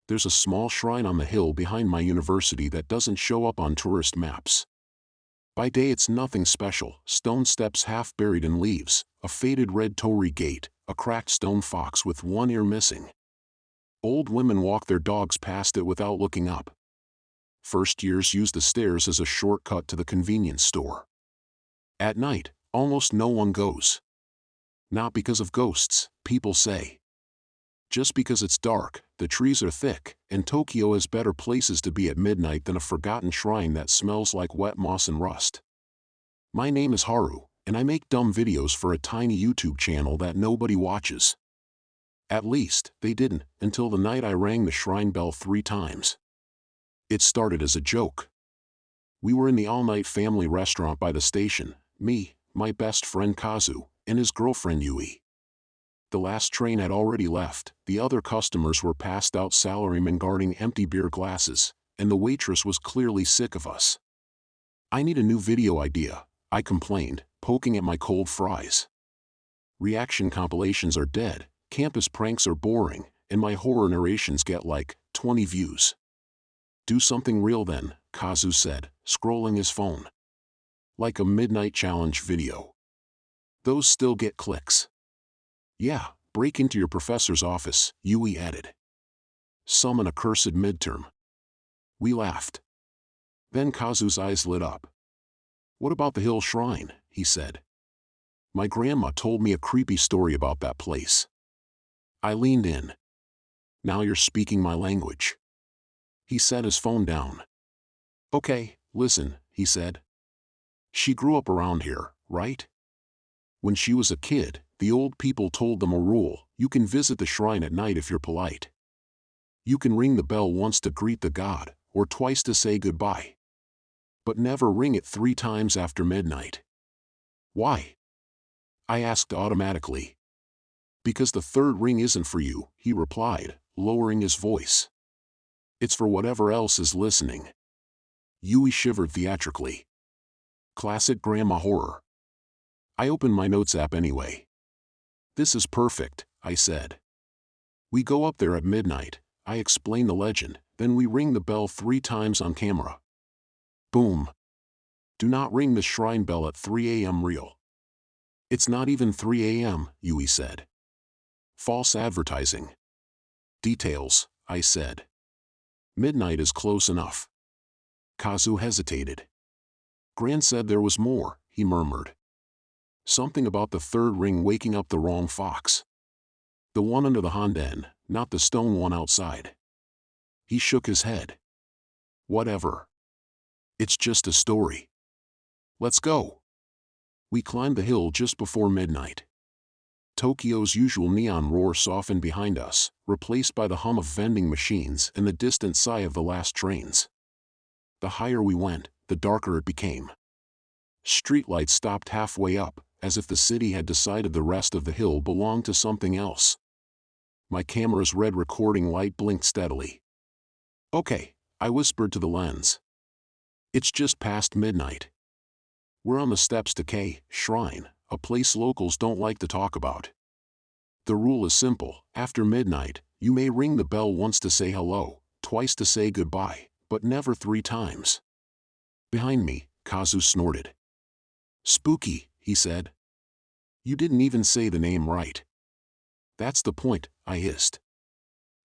There's a small shrine on the hill behind my university that doesn't show up on tourist maps. By day it's nothing special, stone steps half buried in leaves, a faded red torii gate, a cracked stone fox with one ear missing. Old women walk their dogs past it without looking up. First years use the stairs as a shortcut to the convenience store. At night, almost no one goes. Not because of ghosts, people say. Just because it's dark, the trees are thick, and Tokyo has better places to be at midnight than a forgotten shrine that smells like wet moss and rust. My name is Haru, and I make dumb videos for a tiny YouTube channel that nobody watches. At least, they didn't, until the night I rang the shrine bell 3 times. It started as a joke. We were in the all-night family restaurant by the station, me, my best friend Kazu, and his girlfriend Yui. The last train had already left, the other customers were passed out salarymen guarding empty beer glasses, and the waitress was clearly sick of us. "I need a new video idea," I complained, poking at my cold fries. Reaction compilations are dead, campus pranks are boring, and my horror narrations get like 20 views. "Do something real then," Kazu said, scrolling his phone. "Like a midnight challenge video. Those still get clicks." "Yeah, break into your professor's office," Yui added. "Summon a cursed midterm." We laughed. Then Kazu's eyes lit up. "What about the Hill Shrine?" he said. "My grandma told me a creepy story about that place." I leaned in. "Now you're speaking my language." He set his phone down. "Okay, listen," he said. "She grew up around here, right? When she was a kid, the old people told them a rule: you can visit the shrine at night if you're polite. You can ring the bell once to greet the god, or twice to say goodbye. But never ring it 3 times after midnight." "Why?" I asked automatically. "Because the 3rd ring isn't for you," he replied, lowering his voice. "It's for whatever else is listening." Yui shivered theatrically. Classic grandma horror. I opened my notes app anyway. "This is perfect," I said. "We go up there at midnight, I explain the legend, then we ring the bell 3 times on camera. Boom. Do not ring the shrine bell at 3 a.m. real." "It's not even 3 a.m., Yui said. "False advertising." "Details," I said. "Midnight is close enough." Kazu hesitated. "Gran said there was more," he murmured. "Something about the 3rd ring waking up the wrong fox. The one under the honden, not the stone one outside." He shook his head. "Whatever. It's just a story. Let's go." We climbed the hill just before midnight. Tokyo's usual neon roar softened behind us, replaced by the hum of vending machines and the distant sigh of the last trains. The higher we went, the darker it became. Streetlights stopped halfway up, as if the city had decided the rest of the hill belonged to something else. My camera's red recording light blinked steadily. "Okay," I whispered to the lens. "It's just past midnight. We're on the steps to K Shrine, a place locals don't like to talk about. The rule is simple: after midnight, you may ring the bell once to say hello, twice to say goodbye, but never 3 times." Behind me, Kazu snorted. "Spooky," he said. "You didn't even say the name right." "That's the point," I hissed.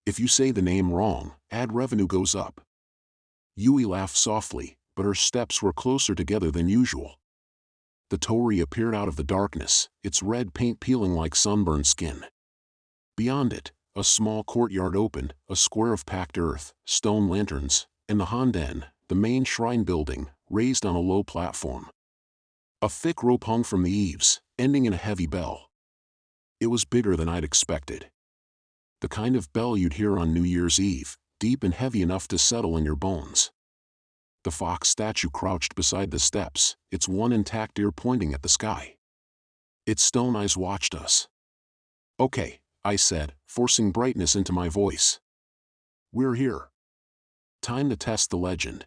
"If you say the name wrong, ad revenue goes up." Yui laughed softly, but her steps were closer together than usual. The torii appeared out of the darkness, its red paint peeling like sunburned skin. Beyond it, a small courtyard opened, a square of packed earth, stone lanterns, and the honden, the main shrine building, raised on a low platform. A thick rope hung from the eaves, ending in a heavy bell. It was bigger than I'd expected. The kind of bell you'd hear on New Year's Eve, deep and heavy enough to settle in your bones. The fox statue crouched beside the steps, its one intact ear pointing at the sky. Its stone eyes watched us. "Okay," I said, forcing brightness into my voice. "We're here. Time to test the legend."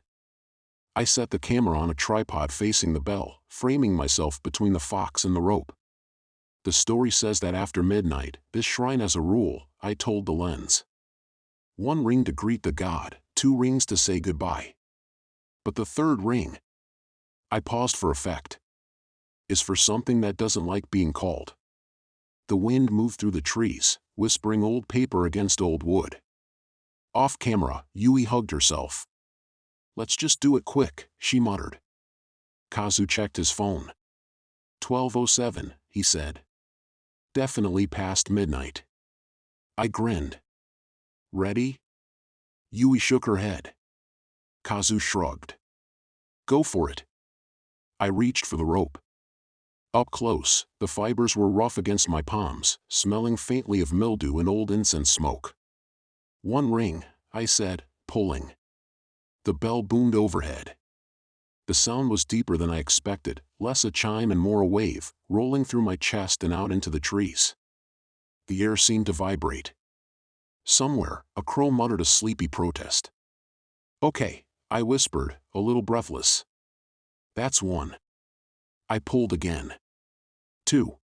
I set the camera on a tripod facing the bell, framing myself between the fox and the rope. "The story says that after midnight, this shrine has a rule," I told the lens. 1 ring to greet the god, 2 rings to say goodbye. But the third ring, I paused for effect, is for something that doesn't like being called. The wind moved through the trees, whispering old paper against old wood. Off camera, Yui hugged herself. "Let's just do it quick," she muttered. Kazu checked his phone. 12:07, he said. Definitely past midnight. I grinned. Ready? Yui shook her head. Kazu shrugged. Go for it. I reached for the rope. Up close, the fibers were rough against my palms, smelling faintly of mildew and old incense smoke. 1 ring, I said, pulling. The bell boomed overhead. The sound was deeper than I expected, less a chime and more a wave, rolling through my chest and out into the trees. The air seemed to vibrate. Somewhere, a crow muttered a sleepy protest. Okay, I whispered, a little breathless. That's 1. I pulled again. 2.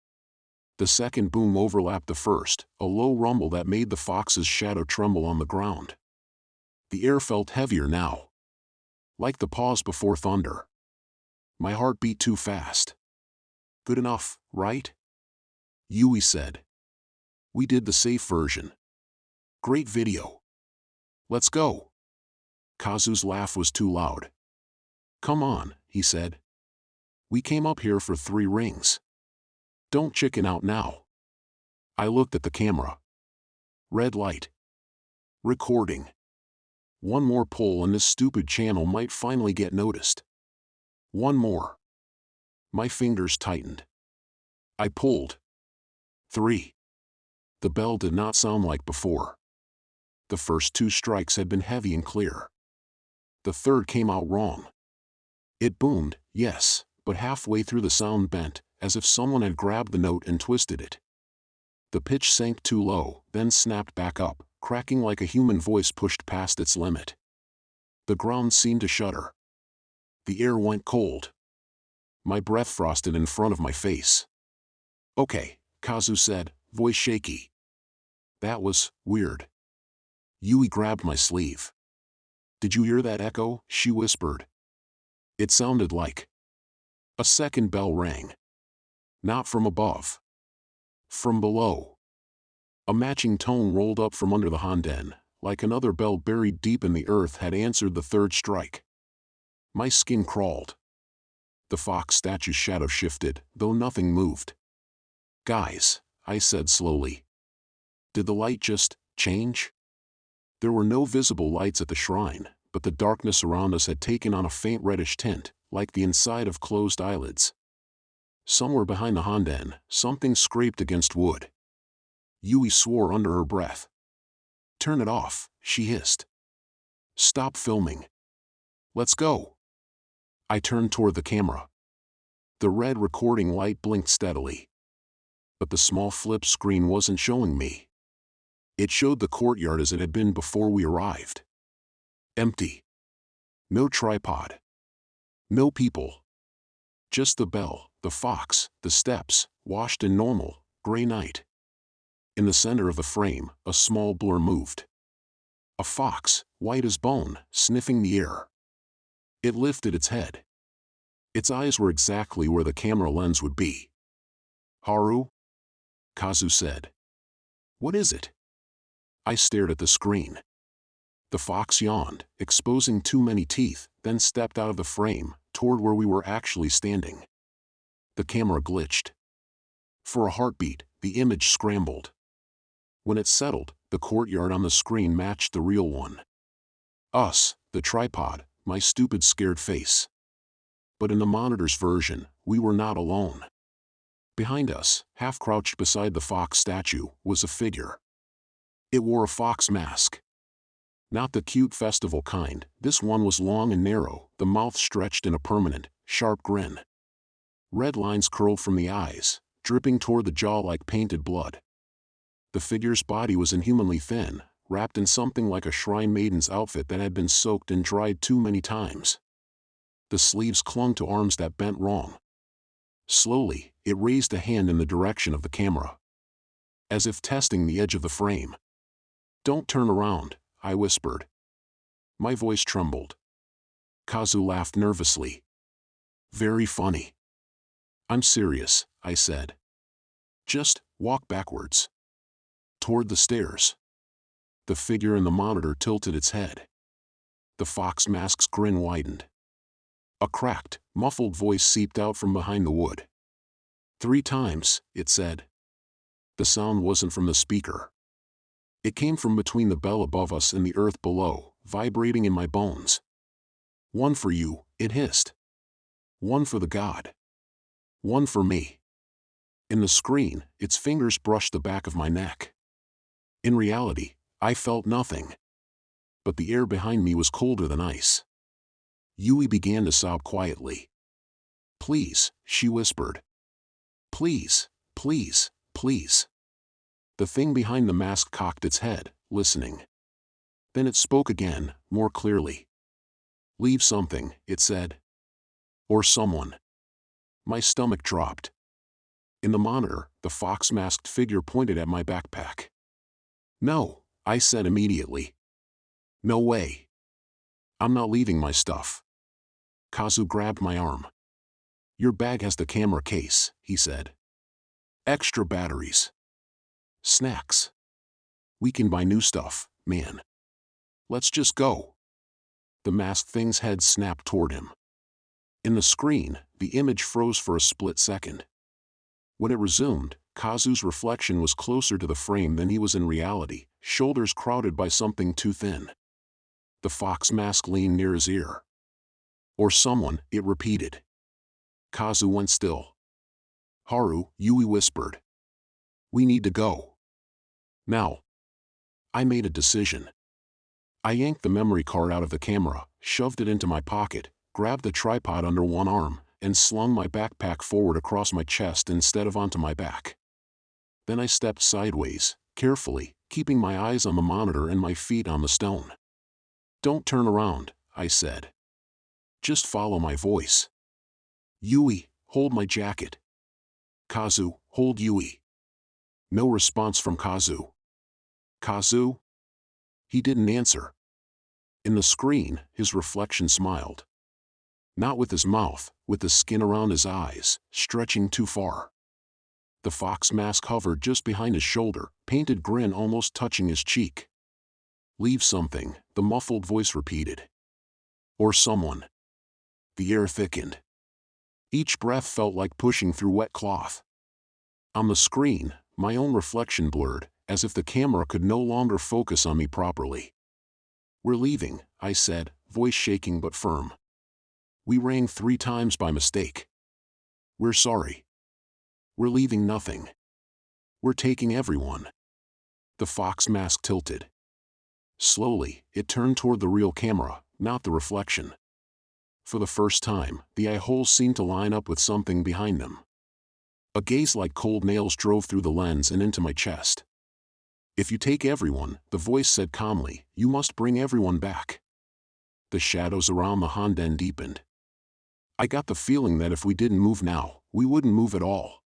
The second boom overlapped the first, a low rumble that made the fox's shadow tremble on the ground. The air felt heavier now. Like the pause before thunder. My heart beat too fast. Good enough, right? Yui said. We did the safe version. Great video. Let's go. Kazu's laugh was too loud. Come on, he said. We came up here for 3 rings. Don't chicken out now. I looked at the camera. Red light. Recording. 1 more pull and this stupid channel might finally get noticed. 1 more. My fingers tightened. I pulled. 3. The bell did not sound like before. The first 2 strikes had been heavy and clear. The third came out wrong. It boomed, yes, but halfway through the sound bent, as if someone had grabbed the note and twisted it. The pitch sank too low, then snapped back up, cracking like a human voice pushed past its limit. The ground seemed to shudder. The air went cold. My breath frosted in front of my face. Okay, Kazu said, voice shaky. That was weird. Yui grabbed my sleeve. Did you hear that echo? She whispered. It sounded like. A second bell rang. Not from above. From below. A matching tone rolled up from under the honden, like another bell buried deep in the earth had answered the third strike. My skin crawled. The fox statue's shadow shifted, though nothing moved. Guys, I said slowly. Did the light just change? There were no visible lights at the shrine, but the darkness around us had taken on a faint reddish tint, like the inside of closed eyelids. Somewhere behind the honden, something scraped against wood. Yui swore under her breath. Turn it off, she hissed. Stop filming. Let's go. I turned toward the camera. The red recording light blinked steadily. But the small flip screen wasn't showing me. It showed the courtyard as it had been before we arrived. Empty. No tripod. No people. Just the bell, the fox, the steps, washed in normal, gray night. In the center of the frame, a small blur moved. A fox, white as bone, sniffing the air. It lifted its head. Its eyes were exactly where the camera lens would be. Haru? Kazu said. What is it? I stared at the screen. The fox yawned, exposing too many teeth, then stepped out of the frame, toward where we were actually standing. The camera glitched. For a heartbeat, the image scrambled. When it settled, the courtyard on the screen matched the real one. Us, the tripod, my stupid scared face. But in the monitor's version, we were not alone. Behind us, half crouched beside the fox statue, was a figure. It wore a fox mask. Not the cute festival kind, this one was long and narrow, the mouth stretched in a permanent, sharp grin. Red lines curled from the eyes, dripping toward the jaw like painted blood. The figure's body was inhumanly thin, wrapped in something like a shrine maiden's outfit that had been soaked and dried too many times. The sleeves clung to arms that bent wrong. Slowly, it raised a hand in the direction of the camera. As if testing the edge of the frame. Don't turn around, I whispered. My voice trembled. Kazu laughed nervously. Very funny. I'm serious, I said. Just walk backwards. Toward the stairs. The figure in the monitor tilted its head. The fox mask's grin widened. A cracked, muffled voice seeped out from behind the wood. 3 times, it said. The sound wasn't from the speaker. It came from between the bell above us and the earth below, vibrating in my bones. 1 for you, it hissed. 1 for the god. 1 for me. In the screen, its fingers brushed the back of my neck. In reality, I felt nothing. But the air behind me was colder than ice. Yui began to sob quietly. Please, she whispered. Please, please, please. The thing behind the mask cocked its head, listening. Then it spoke again, more clearly. Leave something, it said. Or someone. My stomach dropped. In the monitor, the fox-masked figure pointed at my backpack. No, I said immediately. No way. I'm not leaving my stuff. Kazu grabbed my arm. Your bag has the camera case, he said. Extra batteries. Snacks. We can buy new stuff, man. Let's just go. The masked thing's head snapped toward him. In the screen, the image froze for a split second. When it resumed, Kazu's reflection was closer to the frame than he was in reality, shoulders crowded by something too thin. The fox mask leaned near his ear. Or someone, it repeated. Kazu went still. Haru, Yui whispered. We need to go. Now. I made a decision. I yanked the memory card out of the camera, shoved it into my pocket, grabbed the tripod under one arm, and slung my backpack forward across my chest instead of onto my back. Then I stepped sideways, carefully, keeping my eyes on the monitor and my feet on the stone. Don't turn around, I said. Just follow my voice. Yui, hold my jacket. Kazu, hold Yui. No response from Kazu. Kazu? He didn't answer. In the screen, his reflection smiled. Not with his mouth, with the skin around his eyes, stretching too far. The fox mask hovered just behind his shoulder, painted grin almost touching his cheek. Leave something, the muffled voice repeated. Or someone. The air thickened. Each breath felt like pushing through wet cloth. On the screen, my own reflection blurred, as if the camera could no longer focus on me properly. We're leaving, I said, voice shaking but firm. We rang 3 times by mistake. We're sorry. We're leaving nothing. We're taking everyone. The fox mask tilted. Slowly, it turned toward the real camera, not the reflection. For the first time, the eye holes seemed to line up with something behind them. A gaze like cold nails drove through the lens and into my chest. If you take everyone, the voice said calmly, you must bring everyone back. The shadows around the Honden deepened. I got the feeling that if we didn't move now, we wouldn't move at all.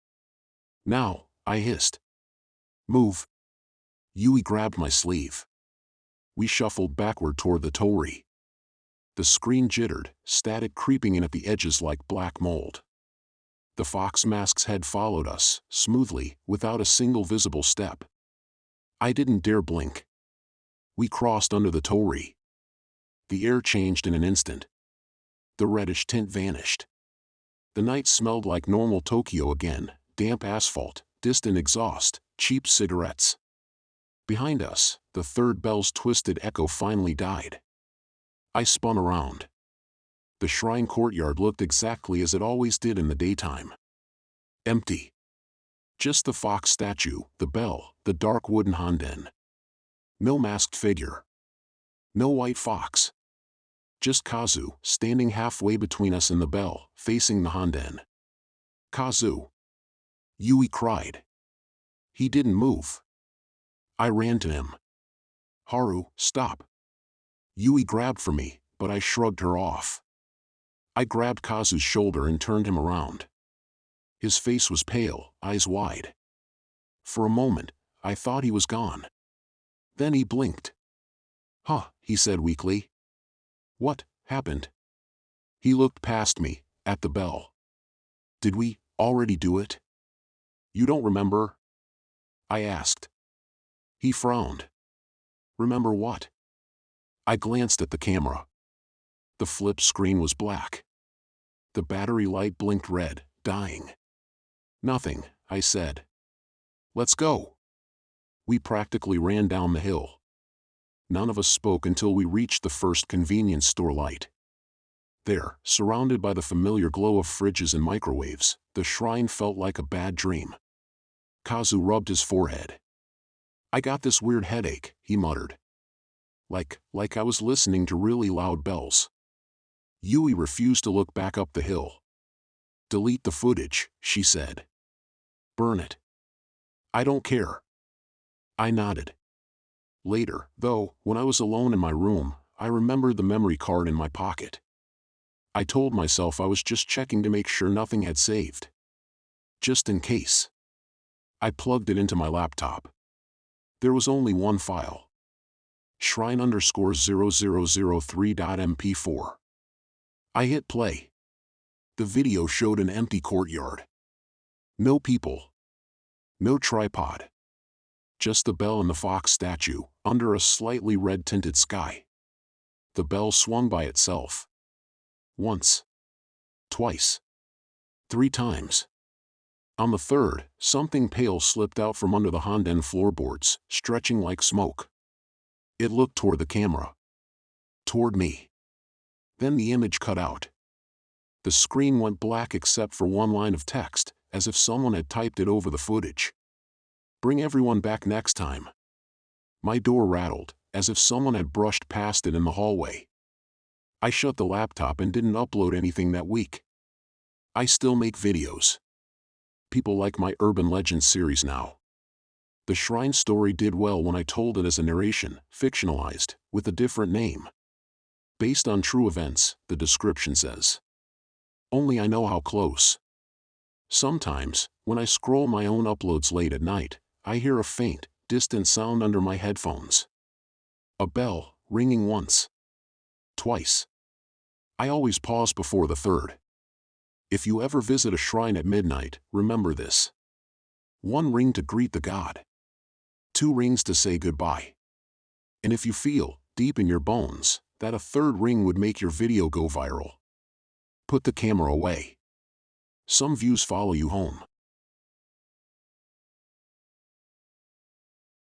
Now, I hissed. Move. Yui grabbed my sleeve. We shuffled backward toward the torii. The screen jittered, static creeping in at the edges like black mold. The fox mask's head followed us, smoothly, without a single visible step. I didn't dare blink. We crossed under the torii. The air changed in an instant. The reddish tint vanished. The night smelled like normal Tokyo again, damp asphalt, distant exhaust, cheap cigarettes. Behind us, the third bell's twisted echo finally died. I spun around. The shrine courtyard looked exactly as it always did in the daytime. Empty. Just the fox statue, the bell, the dark wooden honden. No masked figure. No white fox. Just Kazu, standing halfway between us and the bell, facing the honden. Kazu. Yui cried. He didn't move. I ran to him. Haru, stop. Yui grabbed for me, but I shrugged her off. I grabbed Kazu's shoulder and turned him around. His face was pale, eyes wide. For a moment, I thought he was gone. Then he blinked. Huh, he said weakly. What happened? He looked past me, at the bell. Did we already do it? You don't remember? I asked. He frowned. Remember what? I glanced at the camera. The flip screen was black. The battery light blinked red, dying. Nothing, I said. Let's go. We practically ran down the hill. None of us spoke until we reached the first convenience store light. There, surrounded by the familiar glow of fridges and microwaves, the shrine felt like a bad dream. Kazu rubbed his forehead. I got this weird headache, he muttered. Like I was listening to really loud bells. Yui refused to look back up the hill. Delete the footage, she said. Burn it. I don't care. I nodded. Later, though, when I was alone in my room, I remembered the memory card in my pocket. I told myself I was just checking to make sure nothing had saved. Just in case. I plugged it into my laptop. There was only one file. Shrine_0003.mp4. I hit play. The video showed an empty courtyard. No people. No tripod. Just the bell and the fox statue, under a slightly red-tinted sky. The bell swung by itself. Once. Twice. 3 times. On the third, something pale slipped out from under the Honden floorboards, stretching like smoke. It looked toward the camera. Toward me. Then the image cut out. The screen went black except for one line of text, as if someone had typed it over the footage. Bring everyone back next time. My door rattled, as if someone had brushed past it in the hallway. I shut the laptop and didn't upload anything that week. I still make videos. People like my urban legend series now. The shrine story did well when I told it as a narration, fictionalized, with a different name. Based on true events, the description says. Only I know how close. Sometimes, when I scroll my own uploads late at night, I hear a faint, distant sound under my headphones. A bell, ringing once. Twice. I always pause before the third. If you ever visit a shrine at midnight, remember this. 1 ring to greet the god. 2 rings to say goodbye. And if you feel, deep in your bones, that a 3rd ring would make your video go viral, put the camera away. Some views follow you home.